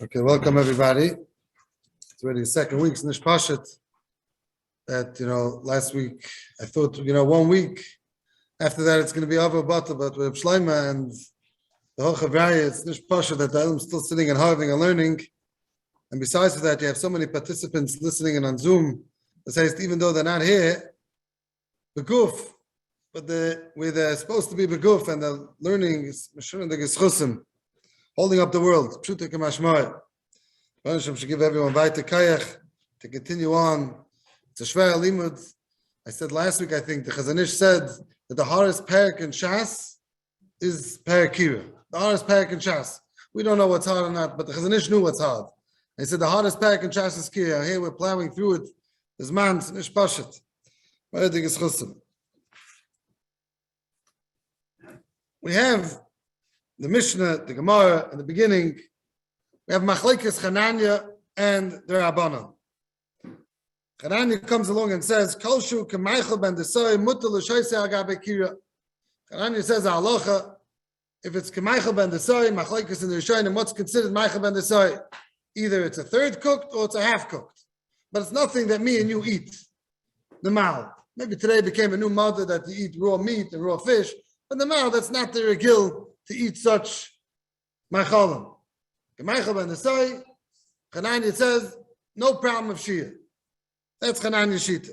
Okay, welcome everybody. It's already the second week's Nishpashat. That, last week I thought, 1 week after that it's going to be over Bata, but with Shleima and the whole Chavraya, it's Nishpashat that the Elam's still sitting and having and learning. And besides that, you have so many participants listening and on Zoom. That says even though they're not here, beguf, but where they're supposed to be beguf and they're learning is Meshurah the Geschusim, holding up the world. Pshuta Kemashmai. Hashem should give everyone weiter kayach to continue on. It's a shver limud. I said last week, I think the Chazon Ish said that the hardest parak in Shas is parak Kira. The hardest parak in Shas. We don't know what's hard or not, but the Chazon Ish knew what's hard. He said the hardest parak in Shas is Kira. Here we're plowing through it. There's man, it's Nish Pashat. We have the Mishnah, the Gemara, in the beginning. We have Machlekes Chananya and the Rabbanon. Chananya comes along and says, "Kolshu k'maychel ben desoi mutal l'shoisei agabe kira." Chananya says, "Halacha, if it's k'maychel ben desoi, Machlekes in the Rishonim, what's considered maychel ben desoi? Either it's a third cooked or it's a half cooked, but it's nothing that me and you eat. The mal. Maybe today became a new mother that you eat raw meat and raw fish, but the mal, that's not the regil to eat such maychalim. K'maychel ben desoi, Chananya says, no problem of Shia. That's Chananya Shita.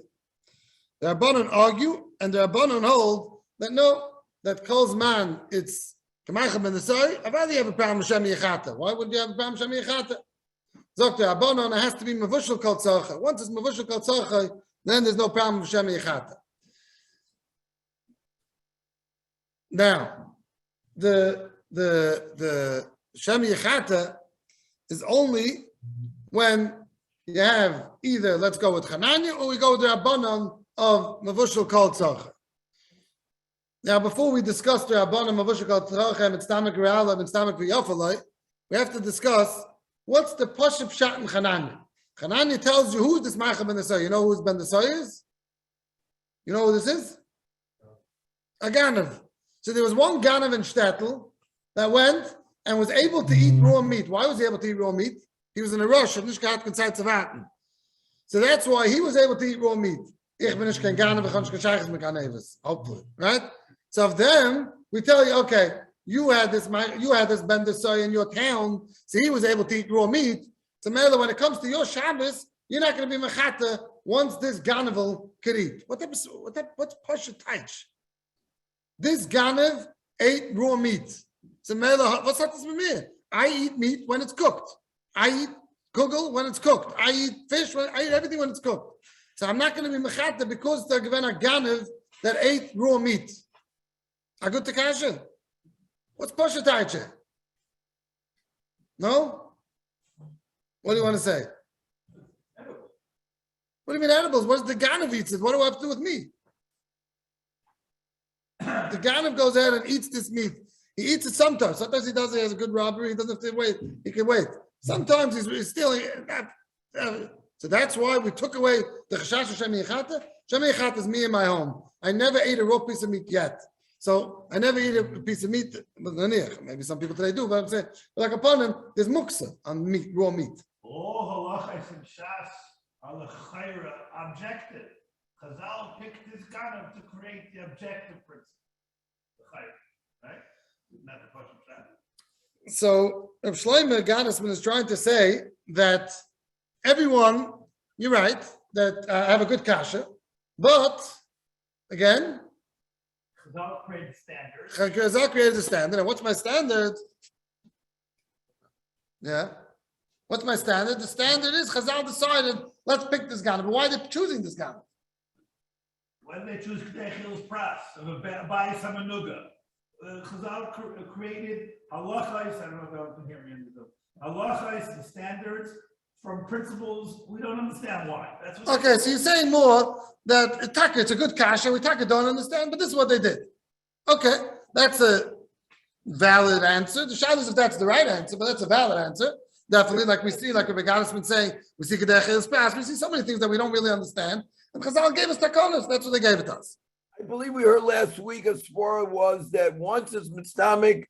The Rabbanon argue, and the Rabbanon hold that no, that calls man, it's K'maychel ben desoi, I'd rather you have a problem with Shem Yechata. Why would you have a problem with Shem Yechata? Zok the Rabbanon, it has to be Mavushal Kol Tzorcha. Once it's Mavushal Kol Tzorcha, then there's no problem with Shem Yechata. Now, the Shem Yechata is only when you have either, let's go with Chananya, or we go with the Rabbanon of Mavushal Kol Tzorcha. Now, before we discuss the Rabbanon Mavushal Kol Tzorcha and Mitztamek Re'ala and Mitztamek V'Yofaloi, we have to discuss what's the Pashup Pshat in Chananya. Chananya tells you who's this Ma'achal ben Desoi. You know who's ben Desoi is? You know who this is? A Ganav. So there was one Ganav in Shtetl that went and was able to eat raw meat. Why was he able to eat raw meat? He was in a rush of Nishkat K'tzai Tzavaten. So that's why he was able to eat raw meat. Ich bin nicht kein Ganav, ich kann nicht Shaykhs mit Ganeves. Hopefully, right? So of them, we tell you, okay, you had this Ben Desoi in your town, so he was able to eat raw meat. So Mela, when it comes to your Shabbos, you're not going to be mechata once this Ganav could eat. What's Pasha Taich? This Ganav ate raw meat. So Mela, what's that with me? I eat meat when it's cooked. I eat kugel when it's cooked. I eat fish, I eat everything when it's cooked. So I'm not going to be mechata because they're given a Ganav that ate raw meat. Agut Tekasha? What's Pasha Taich? No? What do you want to say? What do you mean edibles? What does the Ganav eats it? What do I have to do with me? The Ganav goes ahead and eats this meat. He eats it sometimes. Sometimes he does it as a good robbery. He doesn't have to wait. He can wait. Sometimes he's stealing. So that's why we took away the Chashash of Shem Yechata. Shem Yechata is me in my home. I never ate a raw piece of meat yet. So I never eat a piece of meat. Maybe some people today do, but I'm saying, like upon him, there's muksa on meat, raw meat. All halachas and shas are the chayra objective. Chazal picked this Ganav to create the objective principle. The chayra, right? Not the question of so Rav Shlomo Ganesman is trying to say that everyone, you're right, that have a good kasha, but again, Chazal created standards. Chazal created a standard, and what's my standard? Yeah. What's my standard? The standard is Chazal decided, let's pick this Ganav. But why are they choosing this Ganav? Why do they choose Kedechil's pras of a bias hamanuga? Chazal created halachais. I don't know if y'all can hear me in the halachais, the standards from principles we don't understand why. That's what okay, so you're saying more that it's a good kasha. We don't understand, but this is what they did. Okay, that's a valid answer. The shadow is if that's the right answer, but that's a valid answer. Definitely, like we see, like Rabbi Gaddis been saying, we see Kedechil's past. We see so many things that we don't really understand. And Chazal gave us takonos. That's what they gave it to us. believe we heard last week a svara was that once it's mistamik,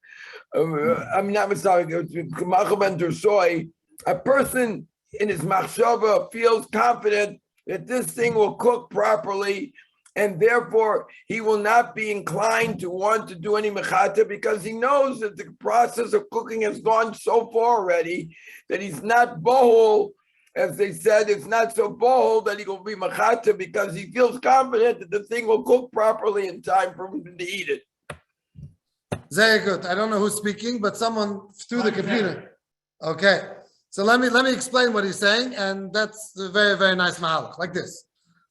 not mistamik, it's kamacham and dersoy, a person in his machshava feels confident that this thing will cook properly, and therefore he will not be inclined to want to do any mechata because he knows that the process of cooking has gone so far already that he's not bohol. As they said, it's not so bold that he will be machata because he feels confident that the thing will cook properly in time for him to eat it. Very good. I don't know who's speaking, but someone through the computer. Okay. So let me explain what he's saying, and that's a very, very nice mahalach, like this.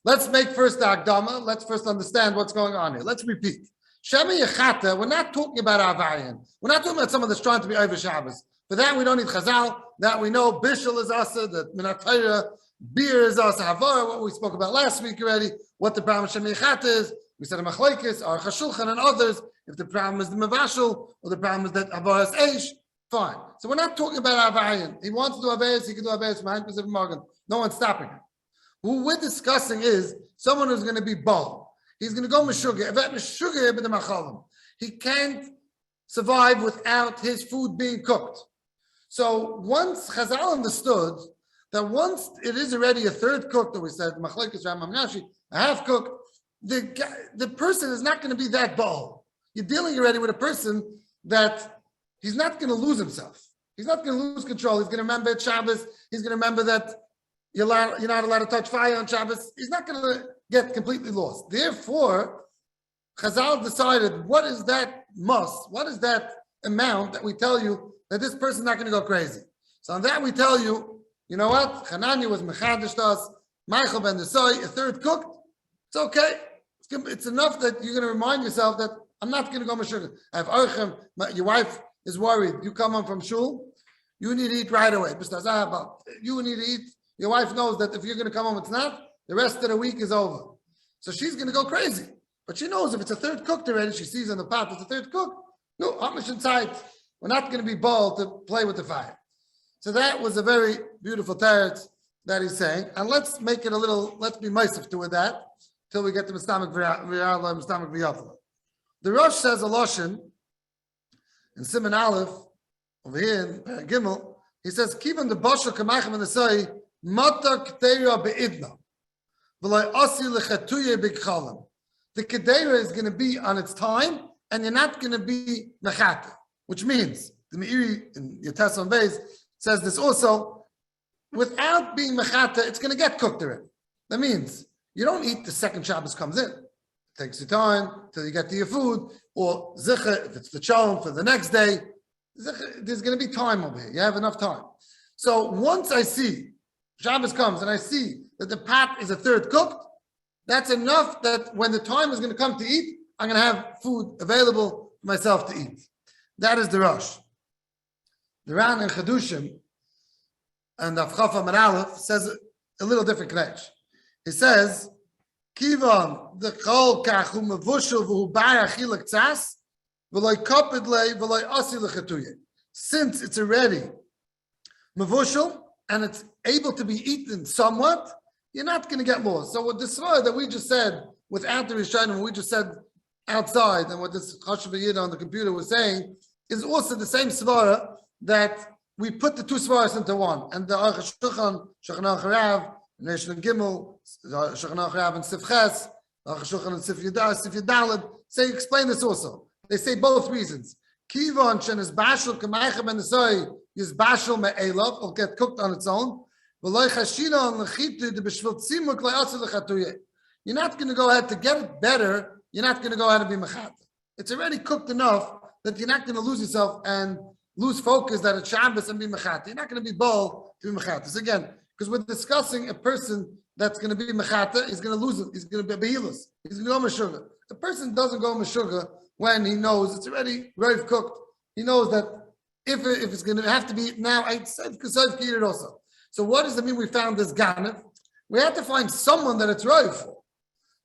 Let's make first the Akdama. Let's first understand what's going on here. Let's repeat. Shemi Yechata, we're not talking about Avarian. We're not talking about someone that's trying to be over Shabbos. For that, we don't need Chazal. That we know Bishul is Asa, that Minatayra, beer is Asa, Havar, what we spoke about last week already, what the problem Shemi Yechata is. We said a Machlaikis, or Chashulchan, and others. If the problem is the Mavashul, or the problem is that Havar is Eish, fine. So we're not talking about Avarian. He wants to do Avarian, he can do Avarian from Pacific Morgan. No one's stopping him. Who we're discussing is someone who's going to be bald. He's going to go Meshuggah. He can't survive without his food being cooked. So once Chazal understood that once it is already a third cook, that we said, Machlekes Ramam Nashi, a half cook, the person is not going to be that bald. You're dealing already with a person that he's not going to lose himself. He's not going to lose control. He's going to remember Shabbos. He's going to remember that you're not allowed to touch fire on Shabbos. He's not going to get completely lost. Therefore, Chazal decided, what is that must? What is that amount that we tell you that this person's not going to go crazy? So on that we tell you, you know what? Hanani was mechadish to us, Michael ben Desai, a third cooked. It's okay. It's enough that you're going to remind yourself that I'm not going to go Meshuggah. I have Archem, your wife is worried. You come home from shul, you need to eat right away. You need to eat. Your wife knows that if you're going to come home, it's not. The rest of the week is over. So she's going to go crazy. But she knows if it's a third cooked already, she sees on the pot it's a third cook. No, Amish inside. We're not going to be bold to play with the fire. So that was a very beautiful teretz that he's saying. And let's make it let's be meisif to that till we get to Mistamik V'yarla and Mistamik V'yafla. The Rosh says a Loshen in Siman Aleph, over here in Gimel, he says, Kivan the Boshel Kamachim and the Say, Mata K'teira Be'idna. V'lai Asi L'chatuye B'kchalim. The Kedera is going to be on its time, and you're not going to be Mechata. Which means, the Meiri in Yates on Beis says this also, without being Mechata, it's going to get cooked already. That means, you don't eat the second Shabbos comes in. It takes your time till you get to your food, or Zicha, if it's the Cholm for the next day, there's going to be time over here. You have enough time. So once I see Shabbos comes and I see that the pot is a third cooked, that's enough that when the time is going to come to eat, I'm going to have food available for myself to eat. That is the Rosh. The Ran in Chedushim and Avchafa Meralef says a little different connection. He says, Kivan the Chol Kachu Mevushel V'hu Bar Achilak Tzas V'loi Kopid Le V'loi Asi L'Chetuye. Since it's already Mevushel and it's able to be eaten somewhat, you're not going to get lost. So what the svara that we just said without the Rishonim, we just said outside, and what this Chashav Yida on the computer was saying, is also the same svara that we put the two svaras into one. And the Aruch HaShulchan, HaRav, Nation and Gimel, HaRav and Sifches, Aruch HaShulchan and Sif Yudalad, say explain this also. They say both reasons. Kivon shen is bashel k'maychem and nesoi is bashel me'elav, will get cooked on its own. You're not going to go ahead to get it better. You're not going to go ahead and be mechat. It's already cooked enough that you're not going to lose yourself and lose focus that it's Shabbos and be mechat. You're not going to be bold to be mechat. This again, because we're discussing a person that's going to be mechata. He's going to lose it. He's going to be behilus. He's going to go Meshuggah. A person doesn't go Meshuggah when he knows it's already roiv cooked. He knows that if it's going to have to be now, I said because I've eat it also. So what does it mean we found this Ganav? We have to find someone that it's roiv for.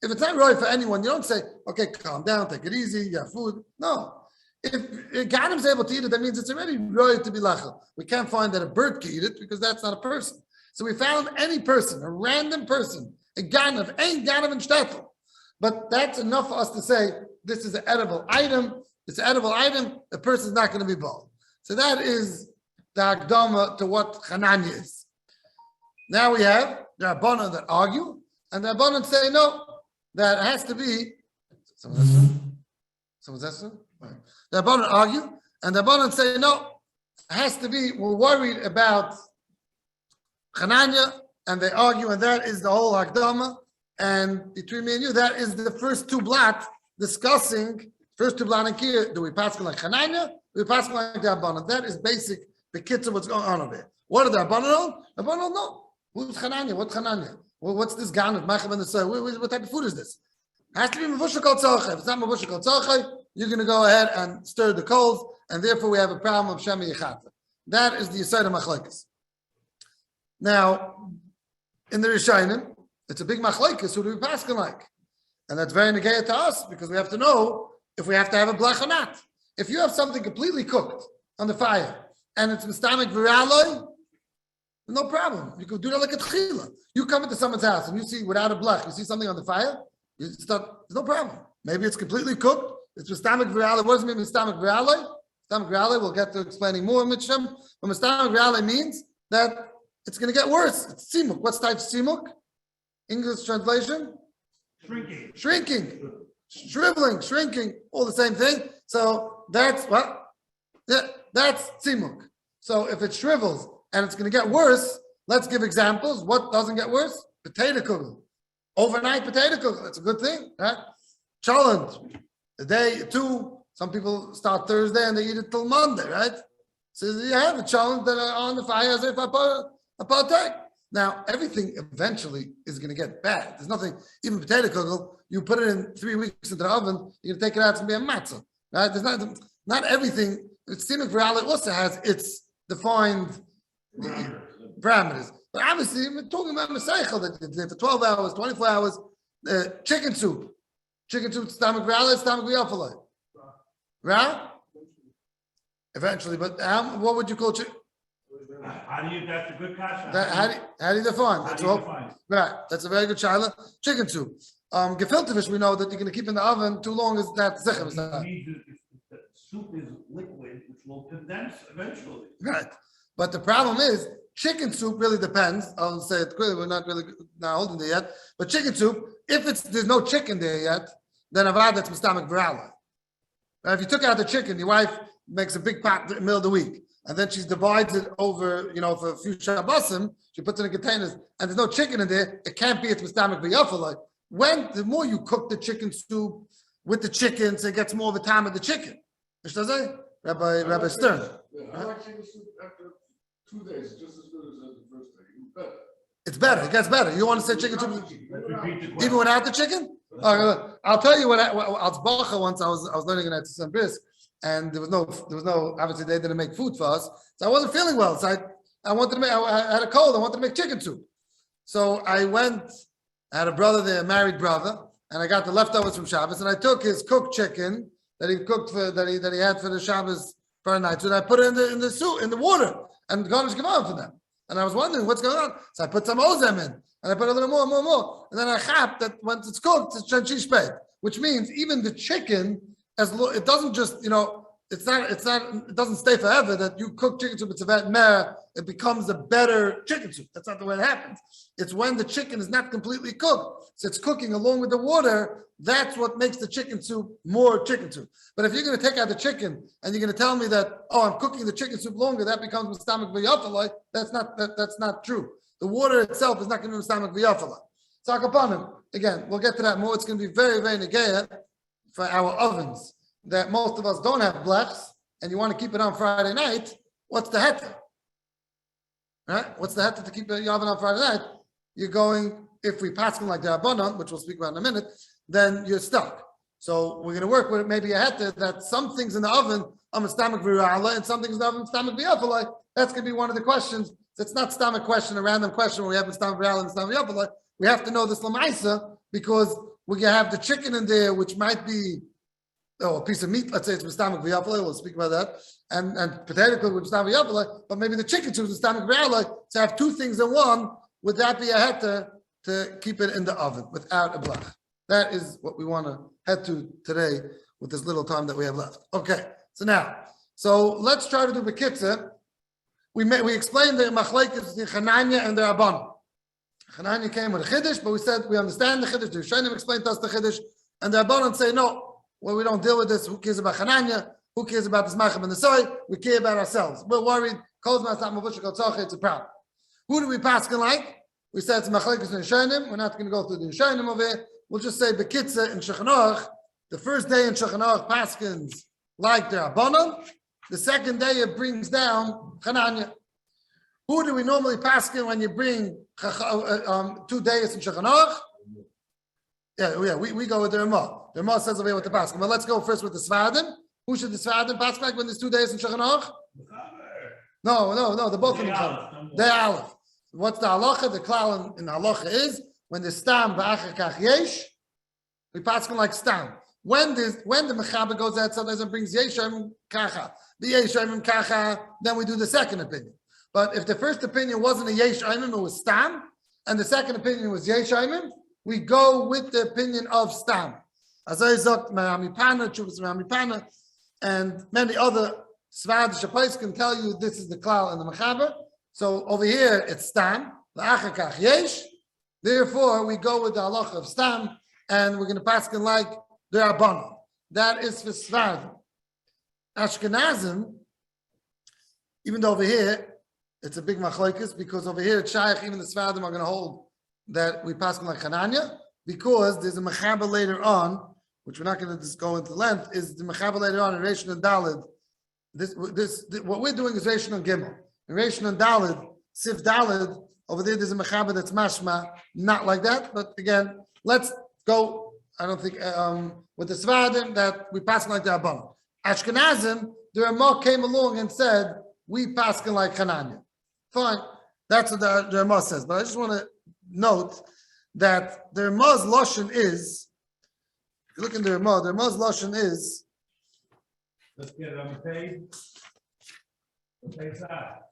If it's not roiv for anyone, you don't say, okay, calm down, take it easy, you have food. No. If Ganav's able to eat it, that means it's already roiv to be lachel. We can't find that a bird can eat it because that's not a person. So we found any person, a random person, a Ganav, ain't Ganav in shtetl. But that's enough for us to say this is an edible item. It's an edible item. The person's not going to be bald. So that is the Hakdama to what Chananya is. Now we have the Rabbanan that argue, and the Rabbanan say no, that has to be. Someone's asking? The Rabbanan argue, and the Rabbanan say no, it has to be. We're worried about Chananya, and they argue, and that is the whole Hakdama. And between me and you, that is the first two blot discussing. First two blot and Kiyah, do we pass like Chananya? Do we pass like the Rabbanan? That is basic. The kids of what's going on over there. What are the Rabbanan on? The Rabbanan no. Who's Chananya? What's Chananya? What's this garnet? What type of food is this? It has to be Mavushal Kol Tzorchai. If it's not Mavushal Kol Tzorchai, you're going to go ahead and stir the coals, and therefore we have a problem of Shemi Yechata. That is the Yisayda Machlekes. Now, in the Rishonim, it's a big Machlekes. Who do we pass like? And that's very negated to us because we have to know if we have to have a blech or not. If you have something completely cooked on the fire and it's Mistamik Viraloi, no problem. You can do that like a tchila. You come into someone's house and you see without a blech, you see something on the fire, you start, there's no problem. Maybe it's completely cooked. It's Mistamik Viraloi. What does it mean, Mistamik Viraloi? Mistamik Viraloi, we'll get to explaining more in Mitzvah. But Mistamik Viraloi means that it's going to get worse. It's simuk. What's type simuk? English translation? Shrinking. Shriveling, shrinking, all the same thing. So that's what? Yeah, that's simuk. So if it shrivels and it's going to get worse, let's give examples. What doesn't get worse? Potato kugel. Overnight potato kugel. That's a good thing, right? Challenge. The day two, some people start Thursday and they eat it till Monday, right? So you have a challenge that are on the fire as if a partake. Now, everything eventually is going to get bad. There's nothing, even potato kugel, you put it in 3 weeks into the oven, you're going to take it out, it's going to be a matzah. Right? There's not everything. It's Simuk Viraloi also has its defined parameters. But obviously, we're talking about Maseichel that did there for 12 hours, 24 hours. Chicken soup. Chicken soup, stomach Viraloi, stomach V'yafaloi. Right? Eventually, but what would you call chicken? How do you, that's a good question. How do you define? That's all. Right. That's a very good shaila. Chicken soup. Gefilte fish, we know that you're going to keep in the oven too long as that zechem. The soup is liquid, which will condense eventually. Right. But the problem is, chicken soup really depends. I'll say it clearly, we're not really not holding there yet. But chicken soup, if there's no chicken there yet, then avad that's Mistamik Viraloi. Now, if you took out the chicken, your wife makes a big pot in the middle of the week, and then she divides it over, for a few Shabbosim, she puts it in containers, and there's no chicken in there, it can't be it's Mistamik V'yafaloi. When the more you cook the chicken soup with the chicken, so it gets more of the time of the chicken. Rabbi Stern. I like chicken soup after 2 days, just as good as the first day. It's better. It's better. It gets better. You want to say chicken soup even without the chicken? I'll tell you what. Al once I was learning at some bris, and there was no. Obviously, they didn't make food for us, so I wasn't feeling well. So I wanted to make. I had a cold. I wanted to make chicken soup. So I went. I had a brother there, a married brother, and I got the leftovers from Shabbos, and I took his cooked chicken that he cooked that he had for the Shabbos for a night, so I put it in the soup, in the water, and garnish kavon for them. And I was wondering what's going on. So I put some ozem in, and I put a little more. And then I chap that once it's cooked, it's chanchish peit, which means even the chicken, it doesn't just, it doesn't stay forever that you cook chicken soup, it's a vet mer, it becomes a better chicken soup. That's not the way it happens. It's when the chicken is not completely cooked. So it's cooking along with the water. That's what makes the chicken soup more chicken soup. But if you're going to take out the chicken and you're going to tell me that, I'm cooking the chicken soup longer, that becomes Mistamik V'yafaloi, that's not true. The water itself is not going to be Mistamik V'yafaloi. So Akapanim, again, we'll get to that more. It's going to be very, very negaya for our ovens that most of us don't have blechs and you want to keep it on Friday night. What's the heter? Right? What's the heter to keep your oven on Friday night? You're going, if we pass them like the Rabbanon, which we'll speak about in a minute, then you're stuck. So we're going to work with it, maybe a heter that some things in the oven are Mistamik Viraloi and some things in the oven Mistamik V'yafaloi. That's going to be one of the questions. It's not stomach question, a random question where we have Mistamik Viraloi and Mistamik V'yafaloi. We have to know this Lamaisa because we're going to have the chicken in there, which might be a piece of meat. Let's say it's Mistamik V'yafaloi. We'll speak about that. And potato cooked with Mistamik V'yafaloi, but maybe the chicken soup is Mistamik Viraloi. To have two things in one, would that be a heter to keep it in the oven without a blach? That is what we want to head to today with this little time that we have left. Okay, so let's try to do Bekitza. We explained the Machlekes, the Chananya and the Rabbanon. Chananya came with a Chiddush, but we said we understand the Chiddush. The Rishonim explained to us the Chiddush, and the Rabbanon say, no, well, we don't deal with this. Who cares about Chananya? Who cares about this Machem and the Soy? We care about ourselves. We're worried. It's a problem. Who do we paskin like? We said it's Machlekes and Rishonim. We're not going to go through the Rishonim over here. We'll just say Bekitza in Shulchan Aruch. The first day in Shulchan Aruch paskins like the Rabbanon. The second day it brings down Chananya. Who do we normally paskin when you bring 2 days in Shulchan Aruch? Yeah, we go with the Ramah. The Ramah says over here with the paskin. But let's go first with the Sfadim. Who should the Sfadim paskin like when there's 2 days in Shulchan Aruch? No, they're both in the Chum. They're Aleph. What's the halacha? The klal in halacha is when the stam v'achar kach yesh, we paskin like stam. When the mechaber goes out sometimes and brings yeshayim kacha, the yeshayim kacha, then we do the second opinion. But if the first opinion wasn't a yeshayim, it was stam, and the second opinion was yeshayim, we go with the opinion of stam. As I said, Mahamipana, Chuvas Mahamipana, and many other Svadish place can tell you this is the klal and the mechaber. So over here it's stam, the achakach yesh. Therefore we go with the halacha of stam, and we're going to paskin like the Rabbanon. That is for Sfadim. Ashkenazim, even though over here it's a big machlokes, because over here it's shaykh, even the Sfadim are going to hold that we paskin like Chananya, because there's a mechaber later on, which we're not going to just go into length, is the mechaber later on in Reish and Dalid. What we're doing is Reish and Gimel. In Reish and Dalid, Sif Dalid, over there there's a mechaber that's mashma, not like that. But again, let's go, I don't think, with the Svadim that we paskin like the Rabbanon. Ashkenazim, the Ramah came along and said, we paskin like Chananya. Fine, that's what the Ramah says. But I just want to note that the Ramah's Lashon is, if you look in the Ramah's Lashon is, let's get it on the page. What page is that?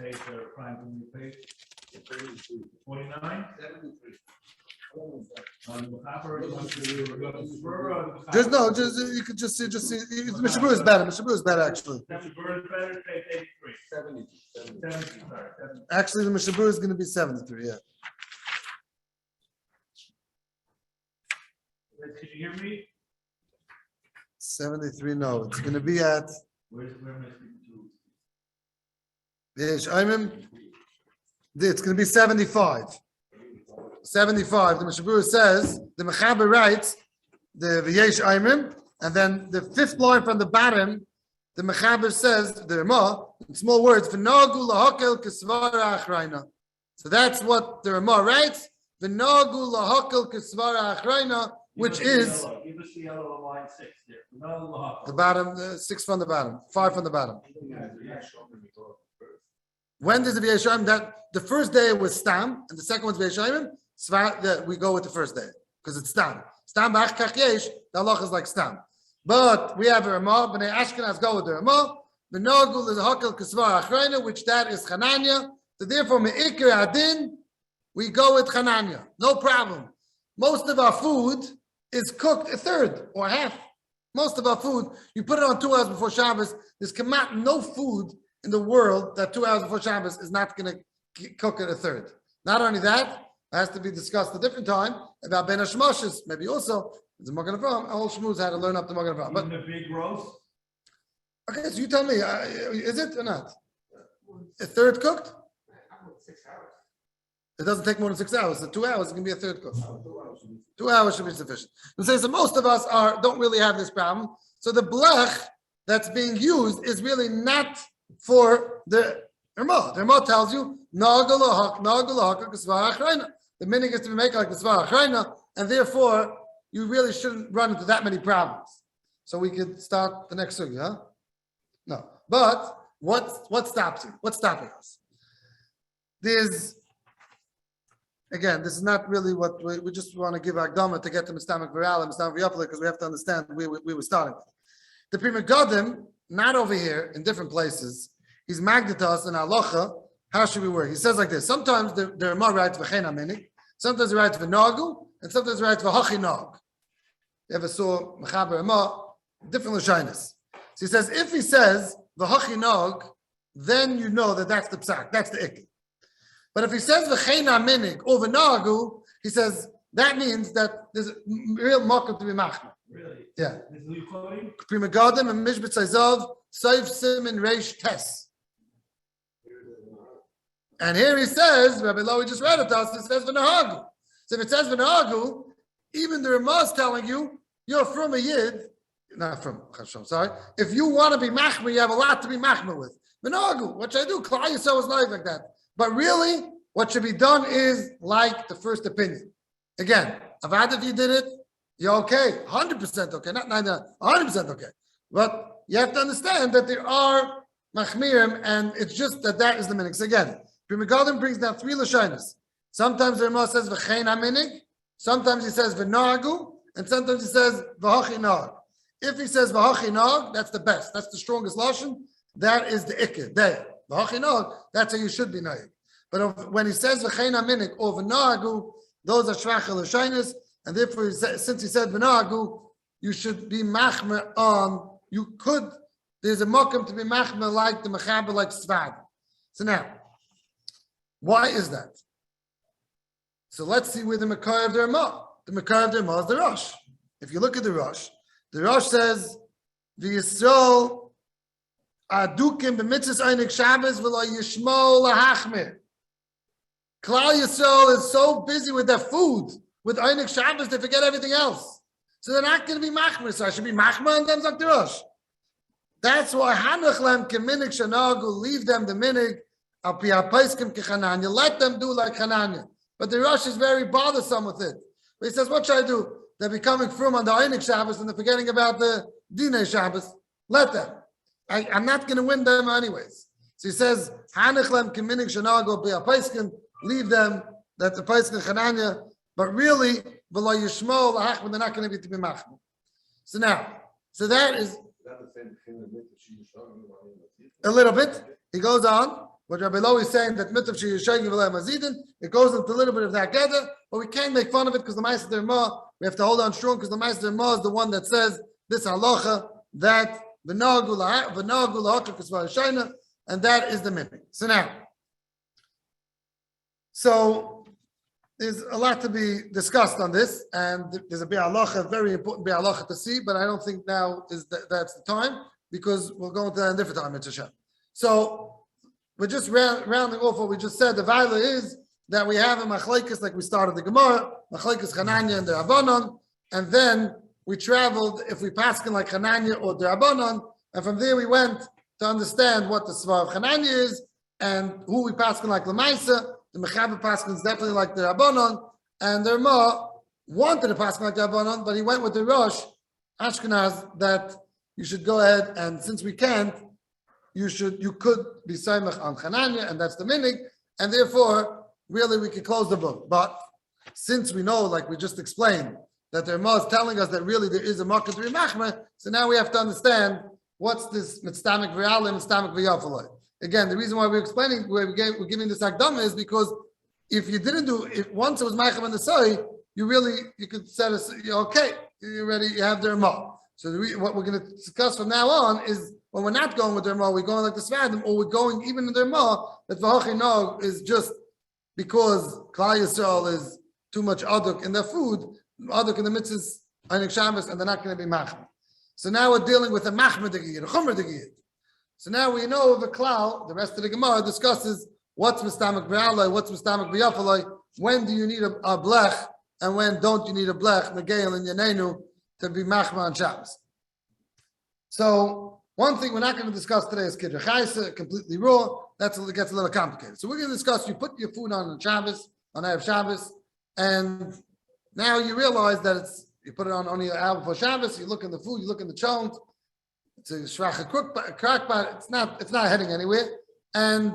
Page, prime from the page. 49? 73. You could just see, Mishabur is better. Mishabur is better, actually. Mishabur is better, page 83. 70, sorry. Actually, the Mishabur is going to be 73, yeah. Can you hear me? 73, no. It's going to be at... Where am I speaking to? It's going to be 75. 75. The Mishabur says, the Mechaber writes, the V'yesh Aimim, and then the fifth line from the bottom, the Mechaber says, the Ramah, in small words, V'nogu lahakel kesvara achrayna. So that's what the Ramah writes, V'nogu lahakel kesvara achrayna, which is give us the yellow on line 6 there. The bottom, 6 from the bottom, 5 from the bottom. When does the V'yeshayim? That the first day was stam, and the second one's V'yeshayim. We go with the first day because it's stam. Stam b'ach kach yesh. The halach is like stam, but we have a Ramah. Bnei Ashkenaz go with the Ramah. V'nogul is hakel kesvar achrayna, which that is Chananya. So therefore, me'ikir adin, we go with Chananya. No problem. Most of our food is cooked a third or half. Most of our food, you put it on 2 hours before Shabbos. There's no food in the world that 2 hours before Shabbos is not going to cook it a third. Not only that, it has to be discussed a different time about Ben Hashmoshes. Maybe also, the Magen Avraham, all Shmuz had to learn up the Magen Avraham. But the big roast? Okay, so you tell me, is it or not? A third cooked? 6 hours. It doesn't take more than 6 hours. So 2 hours is going to be a third cooked. 2 hours should be sufficient. So most of us don't really have this problem. So the blech that's being used is really not for the Ramah. The Ramah tells you, the minig is to be made like the Svar Achrayna, and therefore you really shouldn't run into that many problems. So we could start the next sugi, huh? No. But what stops you? What's stopping us? Again, this is not really what we just want to give Akdama to get to Mistamik Viral and Mistamik V'Yapalik, because we have to understand we were starting with. The Pri Megadim, not over here, in different places, he's magditas in halacha. How should we work? He says like this: sometimes the Ramah writes v'chein aminik, sometimes he writes v'nagu, and sometimes he writes v'hachinog. You ever saw Mechaber Ema, different Lashonos. So he says, if he says v'hachinog, then you know that that's the psak, that's the ikki. But if he says v'cheina minig or v'nagu, he says that means that there's a real mokum to be machmer. Really? Yeah. This is who you quoting? Pri Megadim and Mishbet Zayzav, Soif Simin Reish Tes. And here he says, Rabbi Lowy just read it to us, it says v'nahagu. So if it says v'nahagu, even the Ramah is telling you, you're from a Yid, not from Chasham, sorry. If you want to be machmer, you have a lot to be machmer with. V'nahagu, what should I do? Klal Yisrael is like that. But really, what should be done is like the first opinion. Again, Avad, if you did it, you're okay, 100% okay, not 100% okay. But you have to understand that there are machmirim, and it's just that is the minig. So again, Pri Megadim brings down three lashonos. Sometimes the Ramah says v'chein haminig, sometimes he says v'nagu, and sometimes he says v'hachinag. If he says v'hachinag, that's the best, that's the strongest lashon. That is the ikir, there. V'hachinag, that's how you should be naig. But when he says v'chein haminig or v'nagu, those are shvacha lashonos. And therefore, since he said v'nagu, you should be machmer on. There's a mokum to be machmer like the mechaber, like Svad. So now, why is that? So let's see where the Makar of the Ramah. The Makar of the Ramah is the Rosh. If you look at the Rosh says, the Yisrael adukim b'mitzvahs einik Shabbos v'lo yishmo lahachmir. Klal Yisrael is so busy with their food, with einik Shabbos, they forget everything else. So they're not going to be machmer. So I should be machmer on them, Zok the Rosh. That's why Hanuch lem keminig shanagu, leave them the minig, al pi hapaiskim kechananya. Let them do like Hananya. But the Rosh is very bothersome with it. But he says, what should I do? They're becoming from on the einik Shabbos and they're forgetting about the Dinei Shabbos. Let them. I'm not going to win them anyways. So he says, Hanuch lem keminig shanagu, pi hapaiskim, leave them, that the paiskim Hananya. But really, v'lo yishmo lahachmir, they're not going to be machmir. So that is a little bit. He goes on. What Rabbi Lowy is saying that mitzvah sheyishayim v'lei mazidin. It goes into a little bit of that gather, but we can't make fun of it because the Ma'aser Derma, we have to hold on strong because the Ma'aser Derma is the one that says this halacha that v'nagu lahachmir k'svar shayna, and that is the minhag. So there's a lot to be discussed on this, and there's a bi'alacha, very important bi'alacha to see, but I don't think now that's the time, because we'll go into that in a different time, Hashem. So we're just rounding off what we just said. The Vaila is that we have a machlekes, like we started the Gemara, machlekes Hananya and the Rabbanon, and then we traveled, if we paskin like Hananya or the Rabbanon, and from there we went to understand what the Svar of Hananya is, and who we paskin like Lamaisa. The Mechaber Paskin is definitely like the Rabbanon, and the Ramah wanted to Paskin like the Rabbanon, but he went with the Rosh Ashkenaz that you should go ahead, and since we can't, you could be Saimach on Hananya, and that's the minig, and therefore, really we could close the book. But since we know, like we just explained, that the Ramah is telling us that really there is a market to be machmer, so now we have to understand what's this mitztamik v'yalim, mitztamik v'yafalai. Again, the reason why we're explaining, we're giving this akdama is because if you didn't once it was Ma'achem and the Soy, you could set us, okay, you're ready, you have the Ramah. So what we're going to discuss from now on is when we're not going with the Ramah, we're going like the Svadim, or we're going even in the Ramah, that V'hachinog is just because Klal Yisrael is too much aduk in their food, aduk in the mitzvahs, einik Shabbos, and they're not going to be Machmer. So now we're dealing with a Machmer Degiyid, a Chumr Degiyid. So now we know the klal. The rest of the Gemara discusses what's mistamak b'alai, what's mistamak b'yafalai. When do you need a blech, and when don't you need a blech megeil and yanenu to be machma on Shabbos? So one thing we're not going to discuss today is kiddush chaysa, completely raw. It gets a little complicated. So we're going to discuss. You put your food on Shabbos, on Erev Shabbos, and now you realize that you put it on only an hour before Shabbos. You look in the food, you look in the chont. It's a shracha crackpot. It's not heading anywhere, and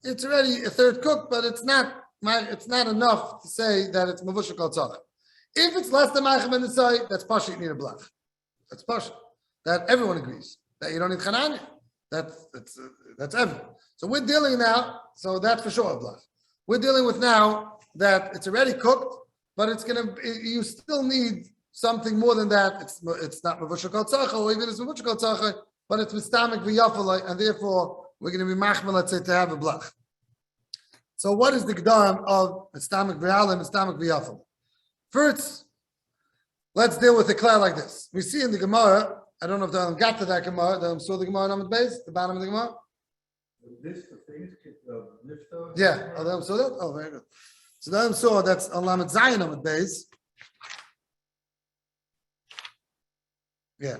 it's already a third cooked, but it's not enough to say that it's mavushak al tzaddik. If it's less than ma'achem and nisai, that's pasha, you need a blach. That's pasha. That everyone agrees that you don't need chananya. That's everyone. So we're dealing now. So that's for sure a blach. We're dealing with now that it's already cooked, but you still need something more than that. It's not Mavushal Kol Tzarcha, or even it's Mavushal Kol Tzarcha, but it's Mistamik V'Yafalai, and therefore we're going to be Machmel, let's say, to have a blach. So what is the G'darim of Mistamik V'Yalai and Mistamik V'Yafalai? First, let's deal with the klal like this. We see in the Gemara, I don't know if they got to that Gemara, they saw the Gemara on the base, the bottom of the Gemara. This the thing is Yeah, they saw that? Oh, very good. So they saw that's on Lamed Zayin on the base. Yeah,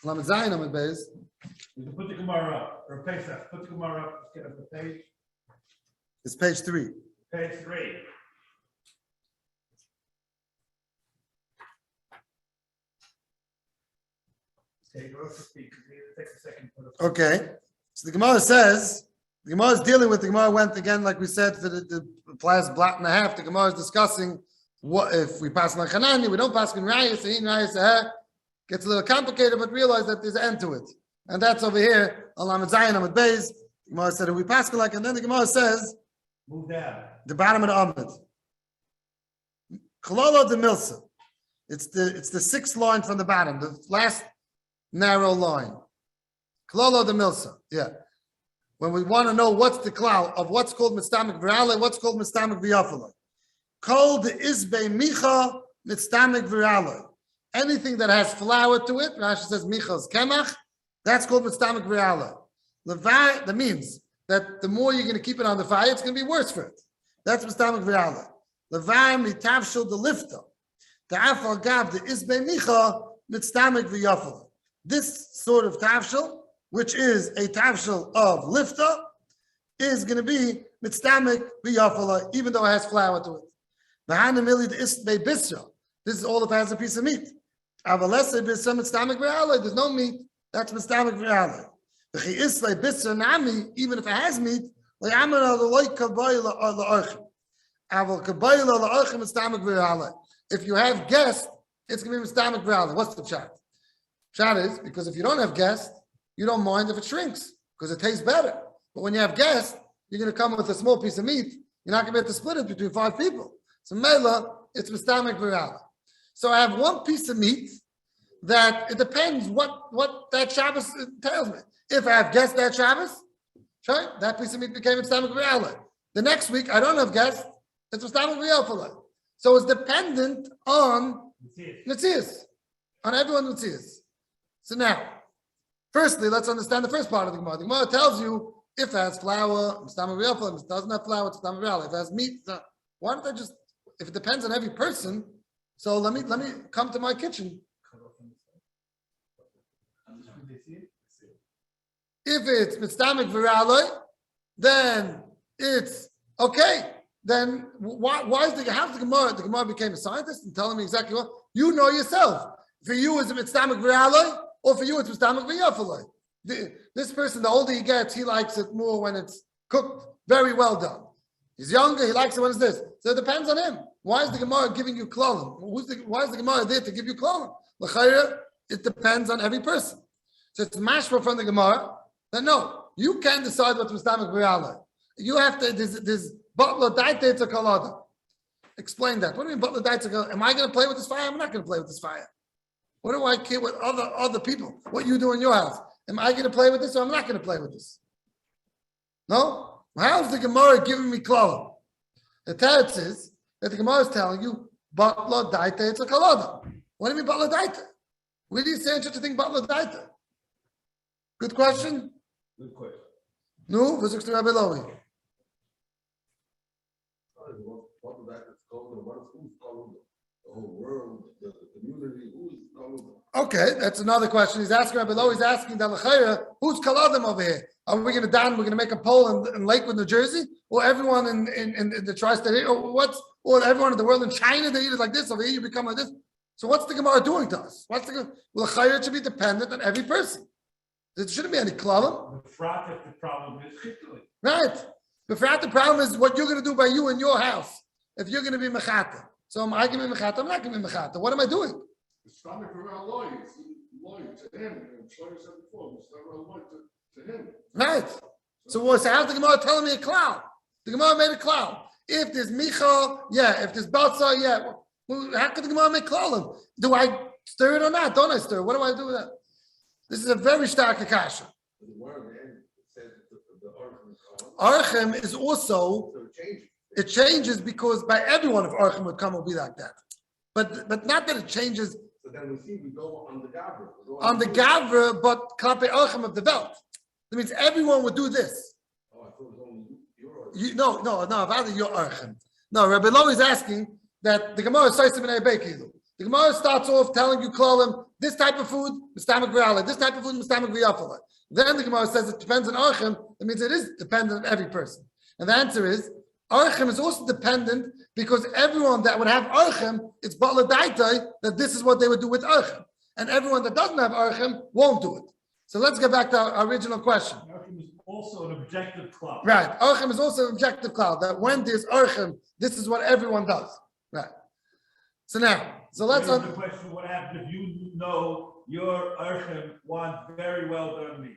Lamed Zayin on the base. You can put the Gemara up, or Pesach, put the Gemara up, let's get up the page. It's page 3. Page 3. Okay, go to speak, because it takes a second. Okay, so the Gemara says, the Gemara is dealing with, the Gemara went again, like we said, for the last blot and a half, the Gemara is discussing what if we pass on Chanani, we don't pass on Rayas, gets a little complicated, but realize that there's an end to it. And that's over here, Lamed Zayin Amud Beis. The Gemara said, if we pass like, and then the Gemara says, move down. The bottom of the Amud. Chalala de Milsa. It's the sixth line from the bottom, the last narrow line. Chalala de Milsa. Yeah. When we want to know what's the klal of what's called Mistamik V'Yalai, what's called Mistamik V'Yafalai. Kol de Izbei Micha Mistamik V'Yalai. Anything that has flour to it, Rashi says Micha's Kemach, that's called Mistamik V'Yalai. That means that the more you're going to keep it on the fire, it's going to be worse for it. That's Mistamik V'Yalai. Levar mitavshel de lifta. The afal gav the Izbei Micha Mistamik V'Yafalai. This sort of tavshel, which is a tavshel of lifta, is going to be Mistamik V'Yafalai, even though it has flour to it. This is all if it has a piece of meat. There's no meat. That's Mistamik V'Yalai. Even if it has meat, if you have guests, it's going to be Mistamik V'Yalai. What's the chat? Chat is because if you don't have guests, you don't mind if it shrinks because it tastes better. But when you have guests, you're going to come with a small piece of meat. You're not going to be able to split it between 5 people. So Mela, it's Mistamik V'Yalai. So I have one piece of meat that it depends what that Shabbos tells me. If I have guests that Shabbos, sure, that piece of meat became Mistamik V'Yalai. The next week I don't have guests, it's Mistamik V'Yafalai. So it's dependent on Netzias, on everyone's Netzias. So now, firstly, let's understand the first part of the Gemara. The Gemara tells you if it has flour, Mistamik V'Yafalai. If it doesn't have flour, it's Mistamik V'Yalai. If it has meat, why don't I just? If it depends on every person, so let me come to my kitchen. If it's Mistamik V'Yalai, then it's okay. Then why is how's the Gemara? The Gemara became a scientist and telling me exactly what you know yourself. For you, is it Mistamik V'Yalai, or for you, it's Mistamik V'Yafalai? This person, the older he gets, he likes it more when it's cooked very well done. He's younger, he likes it when it's this. So it depends on him. Why is the Gemara giving you klolim? Why is the Gemara there to give you klolim? L'chayra, it depends on every person. So it's mashma from the Gemara that no, you can't decide what's Mistamik V'Yalai. You have to, there's butler daite to kalada. Explain that. What do you mean butler daite to kalada? Am I going to play with this fire? I'm not going to play with this fire. What do I care with other people? What you do in your house? Am I going to play with this or I'm not going to play with this? No? How's the Gemara giving me klolim? The teretz is that the Gemara is telling you butler daite to kalada. What do you mean butler daite? Where do you say such a thing butler daite? Good question. Good question. No, who's the Rabbi Lowy? The whole world, the community, who's Okay, that's another question. He's asking Rabbi Lowy, he's asking the L'chayra, who's Kaladim over here? Are we going to make a poll in Lakewood, New Jersey? Or everyone in the tri-state area? Or everyone in the world in China, they eat it like this, over here you become like this. So what's the Gemara doing to us? L'chayra should be dependent on every person. There shouldn't be any klalim. The problem is chituli. Right. The problem is what you're going to do by you in your house. If you're going to be mechata. So am I going to be mechata? I'm not going to be mechata. What am I doing? Mistamik V'Yalai, it's loyal to him. And Shlomo said before, Mistamik V'Yalai to him. Right. So how's the Gemara telling me a cloud? The Gemara made a cloud. If there's Micha, yeah. If there's Balsa, yeah. Well, how could the Gemara make klalim? Do I stir it or not? Don't I stir? What do I do with that? This is a very stark akasha. Archem is also, it changes because by everyone if Archem would come, it will be like that. But not that it changes. So then we go on the Gavra. On the Gavra, but Klape Archem of the belt. That means everyone would do this. Oh, I thought it was only yours. No, rather your Archem. No, Rabbi Lo is asking that the Gemara is Saisim and Eibekilu. The Gemara starts off telling you, Klalim, this type of food, Mistamik V'Yala, this type of food, Mistamik V'Yafala. Then the Gemara says it depends on Archem. That means it is dependent on every person. And the answer is, Archem is also dependent because everyone that would have Archem, it's Ba'ladaitai that this is what they would do with Archem. And everyone that doesn't have Archem won't do it. So let's get back to our original question. Archem is also an objective cloud. Right. Archem is also an objective cloud, that when there's Archem, this is what everyone does. Right. So let's... The question, what happens if you know your Archem wants very well done meat?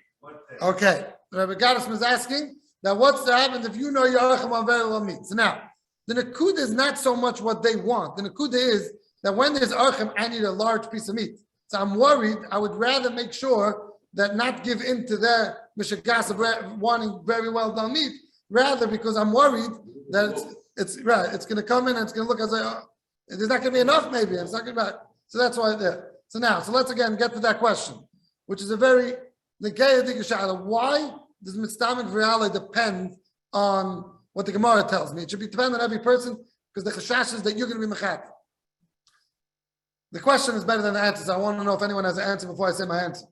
Okay. Rabbi Gaddis was asking that what's to happen if you know your Archem want very well meat. So now, the Nakuda is not so much what they want. The Nakuda is that when there's Archem, I need a large piece of meat. So I'm worried, I would rather make sure that not give in to their mishagas of wanting very well done meat, rather because I'm worried that it's right, it's going to come in and it's going to look as there's not going to be enough maybe, and it's not going to be, so that's why there. So let's again get to that question, which is a very, why does Mitzvah and V'Yala depend on what the Gemara tells me? It should be dependent on every person, because the chashash is that you're going to be mechat. The question is better than the answer, so I want to know if anyone has an answer before I say my answer.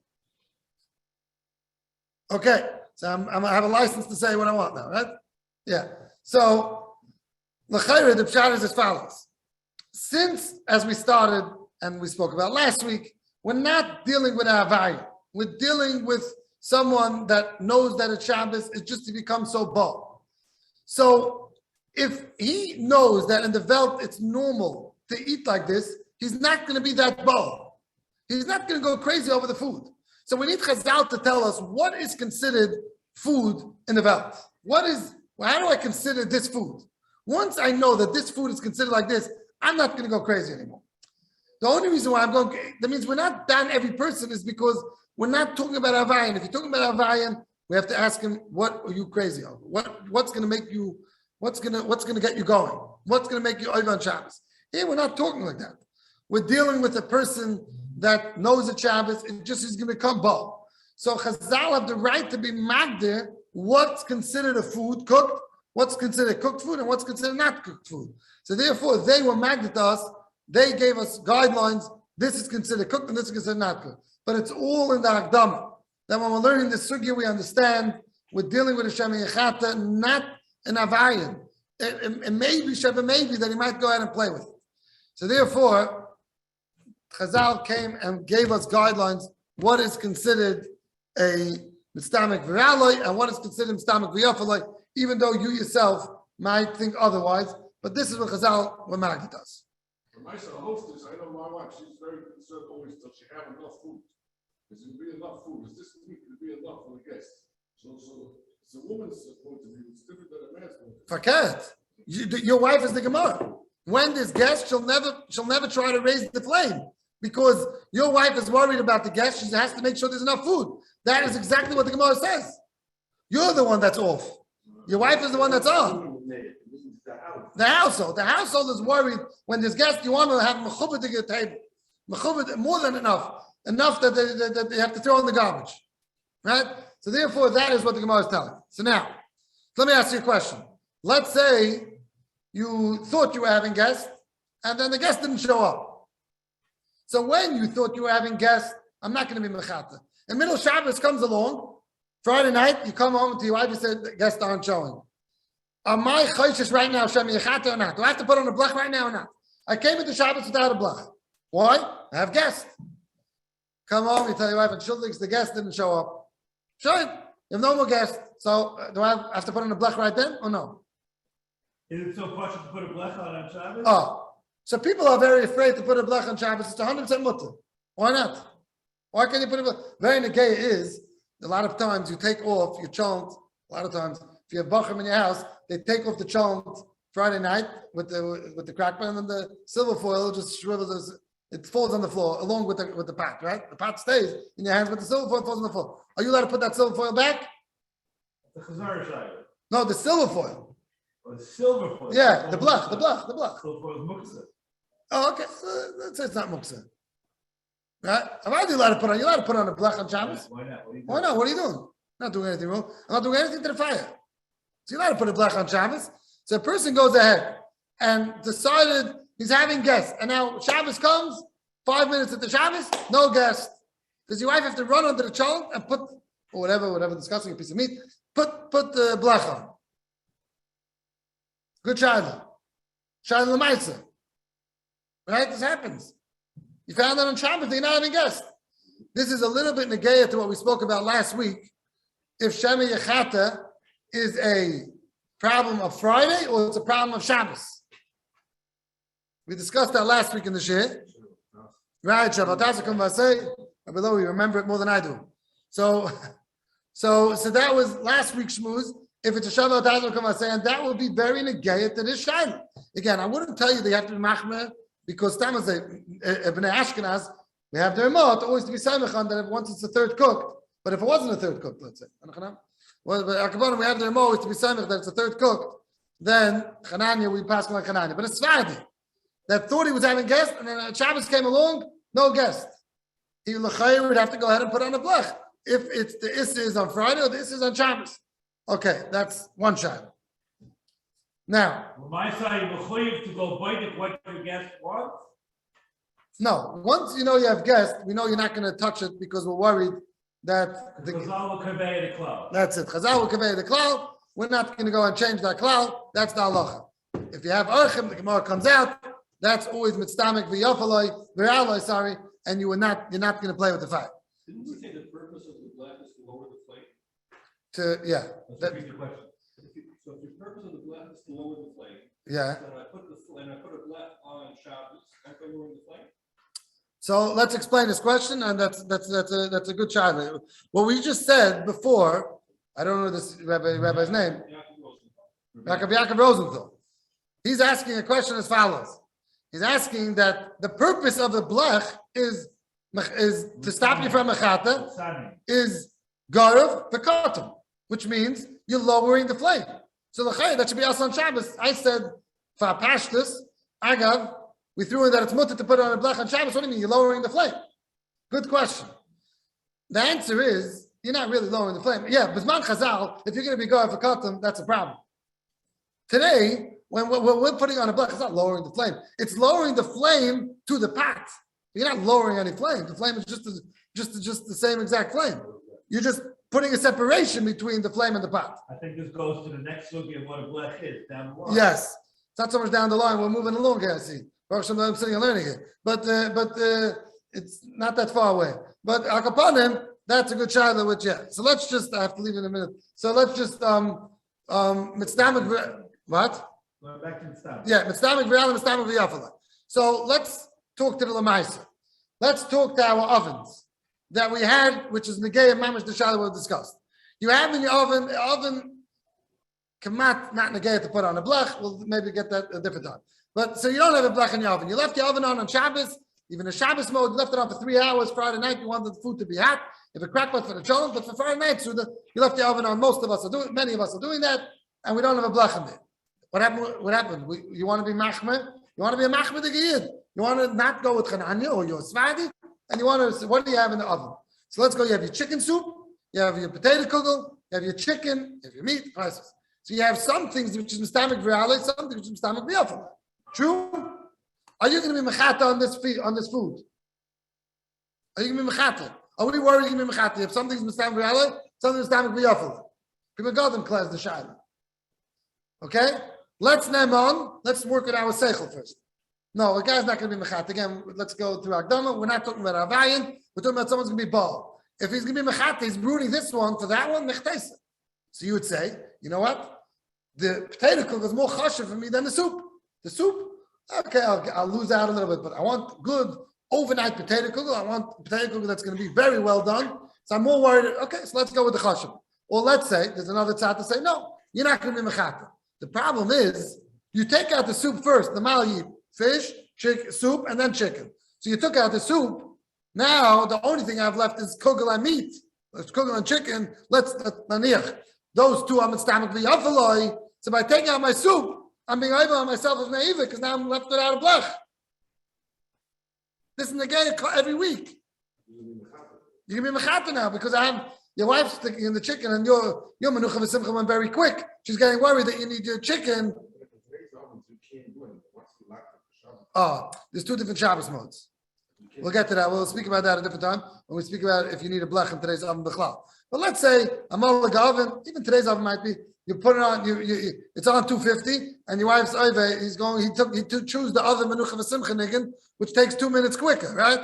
Okay, so I have a license to say what I want now, right? Yeah. So, l'chayre, the pshat is as follows. Since, as we started and we spoke about last week, we're not dealing with Havaya. We're dealing with someone that knows that it's Shabbos, it's just to become so bold. So, if he knows that in the Welt it's normal to eat like this, he's not going to be that bold. He's not going to go crazy over the food. So we need Chazal to tell us what is considered food in the Welt. How do I consider this food? Once I know that this food is considered like this, I'm not going to go crazy anymore. The only reason why I'm going, that means we're not done every person is because we're not talking about Havayan. If you're talking about Havayan, we have to ask him, what are you crazy over? What's going to make you, what's going to get you going? What's going to make you over on Shabbos? Here, we're not talking like that. We're dealing with a person that knows the Shabbos, it just is going to become bold. So Chazal have the right to be magdir what's considered a food cooked, what's considered cooked food, and what's considered not cooked food. So therefore, they were magdir to us. They gave us guidelines. This is considered cooked and this is considered not cooked. But it's all in the Akdama. Then when we're learning this sugya, we understand we're dealing with a Shemi Yechata, not an Avayan. It may be Sheba, maybe that he might go ahead and play with it. So therefore, Chazal came and gave us guidelines what is considered a Mistamik V'Yaloi and what is considered Mistamik V'Yafaloi, even though you yourself might think otherwise. But this is what Chazal were magid us. For myself, hostess, I know my wife, she's very concerned always that she have enough food. Is it be enough food? Is this week to be enough for the guests? So it's a woman's point of view. It's different than a man's point of view. Your wife is the Gemara. When there's guests, she'll never try to raise the flame because your wife is worried about the guests. She has to make sure there's enough food. That is exactly what the Gemara says. You're the one that's off. Your wife is the one that's on. The household is worried when there's guests. You want to have mechubed to your table, mechubed more than enough that they have to throw in the garbage, right? So therefore, that is what the Gemara is telling. So now, let me ask you a question. Let's say you thought you were having guests, and then the guest didn't show up. So when you thought you were having guests, I'm not going to be mechata. And middle Shabbos comes along, Friday night, you come home to your wife and say, the guests aren't showing. Am I chayshish right now, Shem Yechata or not? Do I have to put on a blech right now or not? I came into Shabbos without a blech. Why? I have guests. Come home, you tell your wife, and Shuldiks, the guest didn't show up. Sure, you have no more guests. So do I have to put on a blech right then or no? Is it so partial to put a blech on Shabbos? Oh, so people are very afraid to put a blech on Shabbos. It's 100% mutter. Why not? Why can't you put a blech? Very negay is, a lot of times you take off your chant, a lot of times, if you have bachrim in your house, they take off the chant Friday night with the crack pan, and then the silver foil just shrivels. It falls on the floor along with the pot, right? The pot stays in your hands, but the silver foil falls on the floor. Are you allowed to put that silver foil back? The chazar shayla. No, the silver foil. Or the silver foil. Yeah, the blach. Silver foil is muksa. Oh, okay. So let's say it's not muksa. Right? Am I allowed to put on? You're allowed to put on a blach on Shabbos? Why not? Why not? What are you doing? I'm not doing anything wrong. I'm not doing anything to the fire. So you're allowed to put a blach on Shabbos. So a person goes ahead and decided he's having guests, and now Shabbos comes. 5 minutes at the Shabbos, no guest. Does your wife have to run under the cholent and put, or whatever, disgusting piece of meat, put the blach on? Good shayla. Shayla l'maisa. Right? This happens. You found that on Shabbos, you're not having guests. This is a little bit negaya to what we spoke about last week. If Shema Yechata is a problem of Friday or it's a problem of Shabbos. We discussed that last week in the shir. Right, Shabbat come say, below you remember it more than I do. So that was last week's shmooze. If it's a Shabbat come say, and that will be very negayat to this shayla. Again, I wouldn't tell you they have to be machmer because Tamazay, Bnei Ashkenaz, we have their mot always to be samechan that once it's the third cooked. But if it wasn't a third cooked, let's say, well, we have their mot always to be samech that it's a third cooked. Then Chananya we pass on Chananya, but it's Svardi that thought he was having guests, and then Shabbos came along, no guest. He would have to go ahead and put on a blech. If it's the Issa is on Friday or the Issa is on Shabbos. Okay, that's one shayla. Now, My side, you to go buy what your guest wants. no, once you know you have guests, we know you're not going to touch it because we're worried that The chazal will convey the cloud. that's it. Chazal will convey the cloud. We're not going to go and change that cloud. That's the halacha. If you have archim, the Gemara comes out. That's always mitzdamek v'yafaloi, sorry, and you're not going to play with the fire. Didn't we say the purpose of the blech is to lower the flame? Let's That- repeat the question. So if the purpose of the blech is to lower the flame, yeah. then I put a blech on Shabbos, I'm lowering the flame. So let's explain this question, and that's a good child. What we just said before, I don't know this rabbi's name, Yaakov Rosenthal. He's asking a question as follows. He's asking that the purpose of the blech is to stop you from mechata, is garav v'katam, which means you're lowering the flame. So that should be us on Shabbos. I said for pashtus, agav, we threw in that it's mutter to put on a blech on Shabbos. What do you mean? You're lowering the flame. Good question. The answer is you're not really lowering the flame. Yeah, Bisman Chazal, if you're going to be going for cotton, that's a problem. Today, when we're putting on a blech, it's not lowering the flame. It's lowering the flame to the pot. You're not lowering any flame. The flame is just the same exact flame. You're just putting a separation between the flame and the pot. I think this goes to the next look at what a blech is down the line. Yes. It's not so much down the line. We're moving along here, I see. I'm sitting and learning it. But it's not that far away. But Akapanim, that's a good shayla, which, yeah. So let's just, I have to leave in a minute. So let's just, mitzdamek, what? Going back to the start. Yeah, mitzdamek v'yala, mitzdamek v'yafala. So let's talk to the lamaisa. Let's talk to our ovens that we had, which is negay and mamash the shayla we discussed. You have in your oven, the oven, kamat, not negay to put on a blech. We'll maybe get that a different time. But so you don't have a blech in your oven. You left your oven on Shabbos, even a Shabbos mode, you left it on for 3 hours. Friday night, you wanted the food to be hot. You have a crackpot for the cholent, but for Friday night, so you left your oven on. Most of us are doing, many of us are doing that, and we don't have a blech in there. What happened? You want to be machmer? You want to be a machmer the giyid? You want to not go with Chananya or your svadi? And you want to, what do you have in the oven? So let's go. You have your chicken soup, you have your potato kugel, you have your chicken, you have your meat, prices. So you have some things which is mistamek v'yalei, some things which is mistamek v'yafel. True? Are you going to be mechata on this food? Are you going to be mechata? Are we worried you're going to be mechata? If something's mistamek v'yalei, something's mistamek v'yafel. People go and cleanse the shayla. Okay? Let's work with our seichel first. No, a guy's not going to be mechat. Again, let's go through Akdama. We're not talking about Avayan. We're talking about someone's going to be ball. If he's going to be mechat, he's rooting this one for that one, mechtesa. So you would say, you know what? The potato cook is more chashiv for me than the soup. The soup, okay, I'll lose out a little bit, but I want good overnight potato cook. I want potato cook that's going to be very well done. So I'm more worried. Okay, so let's go with the chashiv. Or let's say, there's another tzad to say, no, you're not going to be mechat. The problem is, You take out the soup first. The mal you eat fish, chicken, soup, and then chicken. So you took out the soup. Now the only thing I have left is kugel and meat. Let's kugel and chicken. Let's naniach. Those two I'm stomach v'yafaloi. So by taking out my soup, I'm being able on myself as naiva because now I'm left without a blech. This is the guy every week. You can be mechata now because I have your wife sticking in the chicken and your menucha v'simcha went very quick. She's getting worried that you need your chicken. Oh, there's two different Shabbos modes. We'll get to that. We'll speak about that at a different time when we speak about if you need a blech in today's oven b'chlal. But let's say I'm all the oven. Even today's oven might be. You put it on. It's on 250, and your wife's over. He's going. He choose the other menucha v'simcha niggin, which takes 2 minutes quicker, right?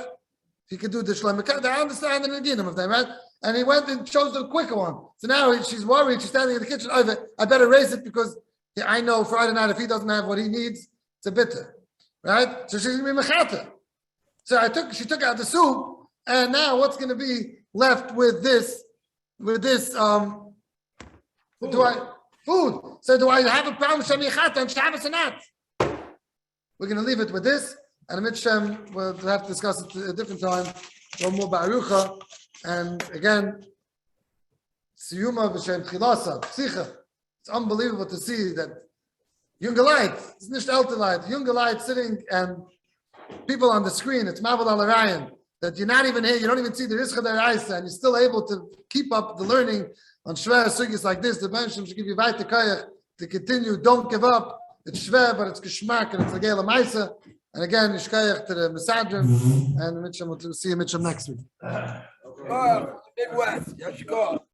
He could do the shleim. I understand the niginim of them, right? And he went and chose the quicker one. So now she's worried. She's standing in the kitchen. Over. I better raise it because I know Friday night if he doesn't have what he needs, it's a bitter, right? So she's gonna be mechata. So she took out the soup, and now what's going to be left with this? Food. So do I have a problem with Shemichata and Shabbos or not? We're going to leave it with this, and Mitzvah we'll have to discuss it at a different time. One more Barucha, and again, Siyuma b'Shem Chilasa, Psicha. It's unbelievable to see that younger light, it's nicht älter light, younger light sitting and people on the screen, it's Mavul al-Arayan, that you're not even here, you don't even see the Rizcha Deraisa, and you're still able to keep up the learning on Shver Sugis like this. The Benshim should give you weiter koyach to continue, don't give up. It's Shver, but it's Geschmack, and it's Lagei Lamaisa. And again, Yishkoyach to the Mesadrim, and Mitcham, we'll see you Mitcham next week. Midwest, Yashkor.